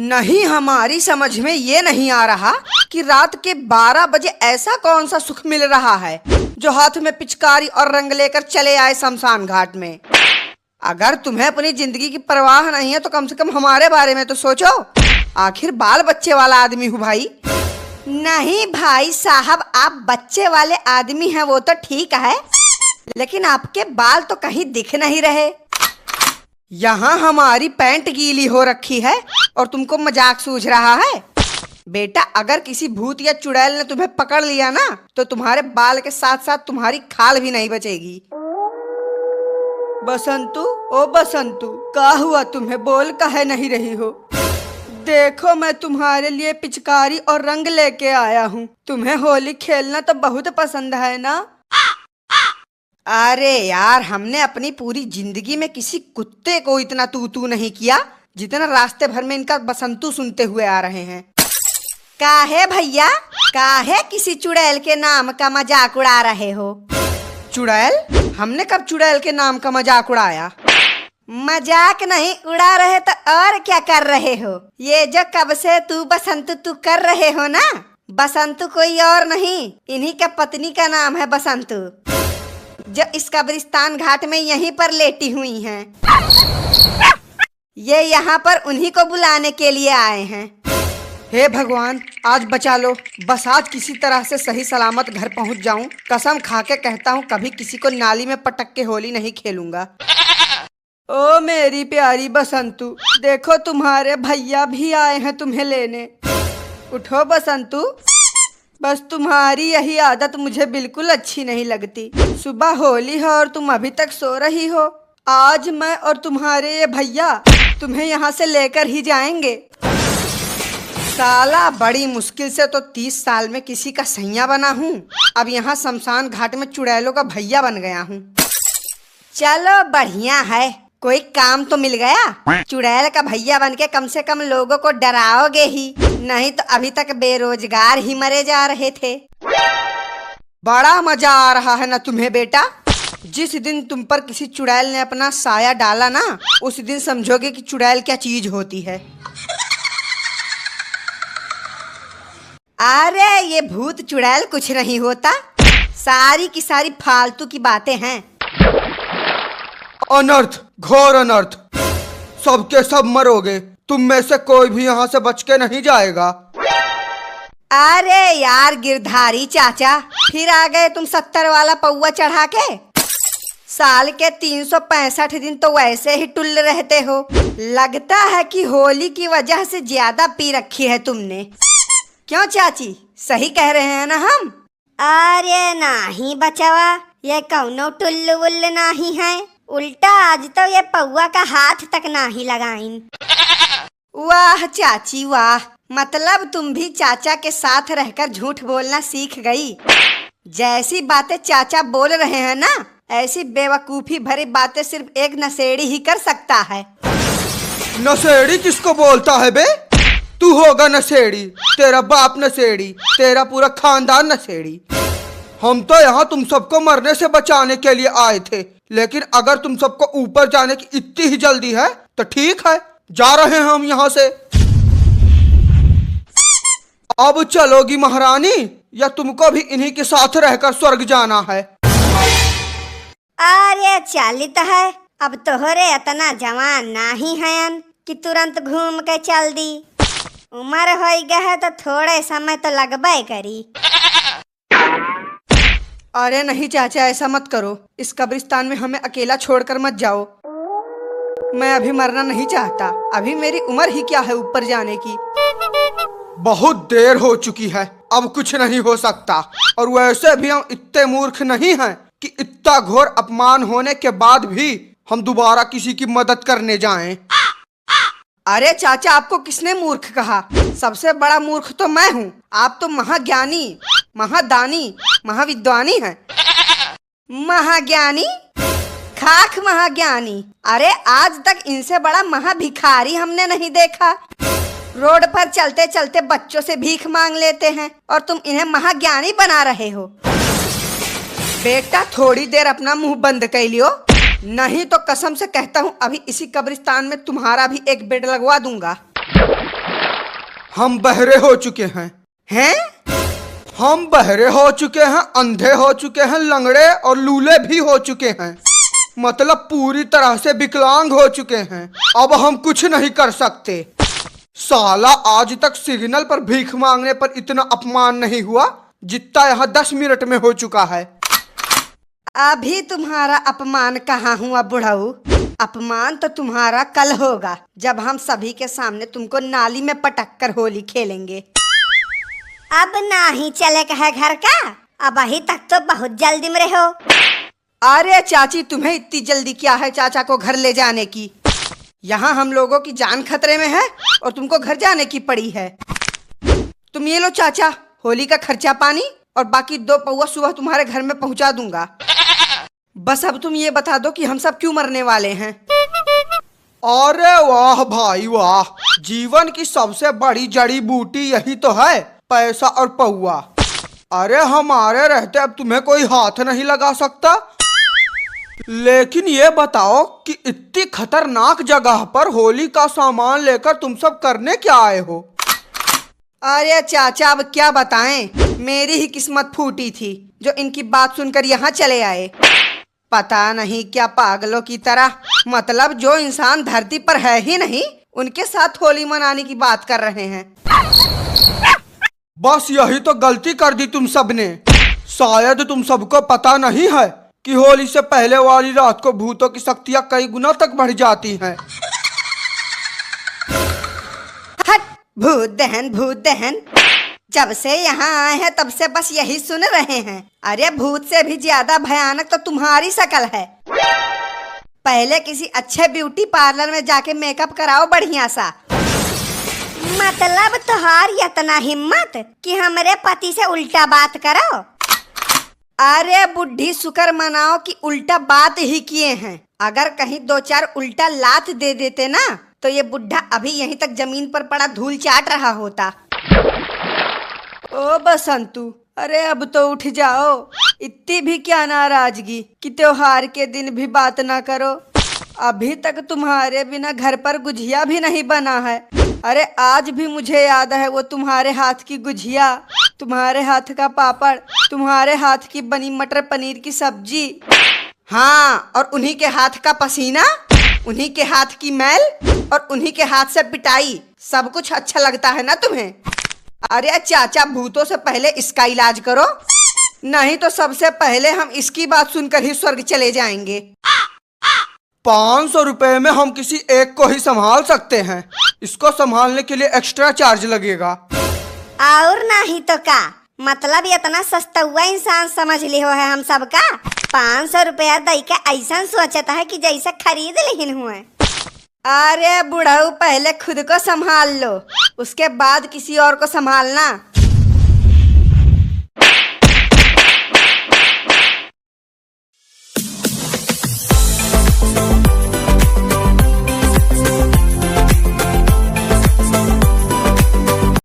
नहीं, हमारी समझ में ये नहीं आ रहा कि रात के 12 बजे ऐसा कौन सा सुख मिल रहा है जो हाथ में पिचकारी और रंग लेकर चले आए शमशान घाट में। अगर तुम्हें अपनी जिंदगी की परवाह नहीं है तो कम से कम हमारे बारे में तो सोचो। आखिर बाल बच्चे वाला आदमी हूँ भाई। नहीं भाई साहब, आप बच्चे वाले आदमी हैं वो तो ठीक है, लेकिन आपके बाल तो कहीं दिख नहीं रहे। यहाँ हमारी पैंट गीली हो रखी है और तुमको मजाक सूझ रहा है। बेटा, अगर किसी भूत या चुड़ैल ने तुम्हें पकड़ लिया ना तो तुम्हारे बाल के साथ साथ तुम्हारी खाल भी नहीं बचेगी। बसंतु, ओ बसंतु, क्या हुआ तुम्हें? बोल काहे नहीं रही हो? देखो, मैं तुम्हारे लिए पिचकारी और रंग लेके आया हूँ। तुम्हें होली खेलना तो बहुत पसंद है ना? अरे यार, हमने अपनी पूरी जिंदगी में किसी कुत्ते को इतना तू तू नहीं किया जितना रास्ते भर में इनका बसंतु सुनते हुए आ रहे हैं। काहे भैया, काहे किसी चुड़ैल के नाम का मजाक उड़ा रहे हो? चुड़ैल? हमने कब चुड़ैल के नाम का मजाक उड़ाया? मजाक नहीं उड़ा रहे तो और क्या कर रहे हो? ये जो कब से तू बसंतु तू कर रहे हो ना, बसंतु कोई और नहीं, इन्हीं का पत्नी का नाम है बसंतु, जो इस कब्रिस्तान घाट में यहीं पर लेटी हुई हैं। ये यहाँ पर उन्हीं को बुलाने के लिए आए हैं। हे भगवान, आज बचा लो। बस आज किसी तरह से सही सलामत घर पहुँच जाऊं। कसम खा के कहता हूँ कभी किसी को नाली में पटक के होली नहीं खेलूंगा। ओ मेरी प्यारी बसंतु, देखो तुम्हारे भैया भी आए हैं तुम्हें लेने। उठो बसंतु। बस तुम्हारी यही आदत मुझे बिल्कुल अच्छी नहीं लगती। सुबह होली है और तुम अभी तक सो रही हो। आज मैं और तुम्हारे ये भैया तुम्हें यहाँ से लेकर ही जाएंगे। साला, बड़ी मुश्किल से तो 30 साल में किसी का सैया बना हूँ, अब यहाँ शमशान घाट में चुड़ैलों का भैया बन गया हूँ। चलो बढ़िया है, कोई काम तो मिल गया। चुड़ैल का भैया बनके कम से कम लोगों को डराओगे ही, नहीं तो अभी तक बेरोजगार ही मरे जा रहे थे। बड़ा मजा आ रहा है ना तुम्हें बेटा? जिस दिन तुम पर किसी चुड़ैल ने अपना साया डाला ना, उस दिन समझोगे कि चुड़ैल क्या चीज होती है। अरे ये भूत चुड़ैल कुछ नहीं होता, सारी की सारी फालतू की बातें हैं। अनर्थ, घोर अनर्थ, सबके सब मरोगे। तुम में से कोई भी यहाँ से बच के नहीं जाएगा। अरे यार गिरधारी चाचा, फिर आ गए तुम 70 वाला पौवा चढ़ा के। साल के 365 दिन तो वैसे ही टुल्ल रहते हो। लगता है कि होली की वजह से ज्यादा पी रखी है तुमने। क्यों चाची, सही कह रहे हैं ना हम? अरे नहीं बचवा, ये कौनो टुल्लू वुल्लू नहीं है, उल्टा आज तो ये पौवा का हाथ तक नहीं लगाइन। वाह चाची वाह, मतलब तुम भी चाचा के साथ रहकर झूठ बोलना सीख गई। जैसी बातें चाचा बोल रहे हैं ना, ऐसी बेवकूफी भरी बातें सिर्फ एक नशेड़ी ही कर सकता है। नशेड़ी किसको बोलता है बे? तू होगा नशेड़ी, तेरा बाप नशेड़ी, तेरा पूरा खानदान नशेड़ी। हम तो यहाँ तुम सबको मरने से बचाने के लिए आए थे, लेकिन अगर तुम सबको ऊपर जाने की इतनी ही जल्दी है तो ठीक है, जा रहे हैं हम यहाँ से। अब चलोगी महारानी, या तुमको भी इन्हीं के साथ रहकर स्वर्ग जाना है? अरे चालित है, अब तोहरे इतना जवान नहीं है कि तुरंत घूम के चल दी। उम्र हो गया है तो थोड़े समय तो लगबे करी। अरे नहीं चाचा, ऐसा मत करो। इस कब्रिस्तान में हमें अकेला छोड़कर मत जाओ। मैं अभी मरना नहीं चाहता। अभी मेरी उम्र ही क्या है ऊपर जाने की। बहुत देर हो चुकी है, अब कुछ नहीं हो सकता। और वैसे भी हम इतने मूर्ख नहीं हैं कि इतना घोर अपमान होने के बाद भी हम दोबारा किसी की मदद करने जाएं। अरे चाचा, आपको किसने मूर्ख कहा? सबसे बड़ा मूर्ख तो मैं हूँ। आप तो महाज्ञानी, महादानी, महाविद्वानी हैं। महाज्ञानी? खाक महाज्ञानी? अरे आज तक इनसे बड़ा महाभिखारी हमने नहीं देखा। रोड पर चलते चलते बच्चों से भीख मांग लेते हैं और तुम इन्हें महाज्ञानी बना रहे हो। बेटा, थोड़ी देर अपना मुंह बंद कर लियो, नहीं तो कसम से कहता हूँ अभी इसी कब्रिस्तान में तुम्हारा भी एक बेड लगवा दूंगा। हम बहरे हो चुके हैं। हैं? हम बहरे हो चुके हैं, अंधे हो चुके हैं, लंगड़े और लूले भी हो चुके हैं। मतलब पूरी तरह से विकलांग हो चुके हैं। अब हम कुछ नहीं कर सकते। साला आज तक सिग्नल पर भीख मांगने पर इतना अपमान नहीं हुआ जितना यहाँ 10 मिनट में हो चुका है। अभी तुम्हारा अपमान कहाँ हुआ बुढ़ऊ? अपमान तो तुम्हारा कल होगा, जब हम सभी के सामने तुमको नाली में पटक कर होली खेलेंगे। अब नहीं चले है घर का? अब अभी तक तो बहुत जल्दी में रहो। अरे चाची, तुम्हें इतनी जल्दी क्या है चाचा को घर ले जाने की? यहाँ हम लोगों की जान खतरे में है और तुमको घर जाने की पड़ी है। तुम ये लो चाचा, होली का खर्चा पानी और बाकी 2 पौवा सुबह तुम्हारे घर में पहुंचा दूंगा। बस अब तुम ये बता दो कि हम सब क्यों मरने वाले हैं। अरे वाह भाई वाह, जीवन की सबसे बड़ी जड़ी बूटी यही तो है, पैसा और पौवा। अरे हमारे रहते अब तुम्हें कोई हाथ नहीं लगा सकता। लेकिन ये बताओ कि इतनी खतरनाक जगह पर होली का सामान लेकर तुम सब करने क्या आए हो? अरे चाचा, अब क्या बताएं, मेरी ही किस्मत फूटी थी जो इनकी बात सुनकर यहाँ चले आए। पता नहीं क्या पागलों की तरह, मतलब जो इंसान धरती पर है ही नहीं, उनके साथ होली मनाने की बात कर रहे हैं। बस यही तो गलती कर दी तुम सबने। शायद तुम सबको पता नहीं है कि होली से पहले वाली रात को भूतों की शक्तियाँ कई गुना तक बढ़ जाती हैं। हट, भूत दहन भूत दहन। जब से यहाँ आए हैं तब से बस यही सुन रहे हैं। अरे भूत से भी ज्यादा भयानक तो तुम्हारी शक्ल है। पहले किसी अच्छे ब्यूटी पार्लर में जाके मेकअप कराओ बढ़िया सा। मतलब तुहार इतना हिम्मत कि हमारे पति से उल्टा बात करो? अरे बुढ़ी, शुक्र मनाओ कि उल्टा बात ही किए हैं। अगर कहीं 2-4 उल्टा लात दे देते ना तो ये बुढ़ा अभी यहीं तक जमीन पर पड़ा धूल चाट रहा होता। ओ बसंतु, अरे अब तो उठ जाओ। इतनी भी क्या नाराजगी कि त्योहार के दिन भी बात ना करो। अभी तक तुम्हारे बिना घर पर गुझिया भी नहीं बना है। अरे आज भी मुझे याद है वो तुम्हारे हाथ की गुझिया, तुम्हारे हाथ का पापड़, तुम्हारे हाथ की बनी मटर पनीर की सब्जी। हाँ, और उन्हीं के हाथ का पसीना, उन्हीं के हाथ की मैल और उन्हीं के हाथ से पिटाई। सब कुछ अच्छा लगता है ना तुम्हें? अरे चाचा, भूतों से पहले इसका इलाज करो, नहीं तो सबसे पहले हम इसकी बात सुनकर ही स्वर्ग चले जाएंगे। 500 रुपए में हम किसी एक को ही संभाल सकते हैं। इसको संभालने के लिए एक्स्ट्रा चार्ज लगेगा। और नहीं तो का मतलब इतना सस्ता हुआ इंसान समझ लियो है हम सबका। 500 रुपया दई का ऐसा सोचता है कि जैसे खरीद लेहिन हुए। अरे बुढ़ऊ, पहले खुद को संभाल लो, उसके बाद किसी और को संभालना।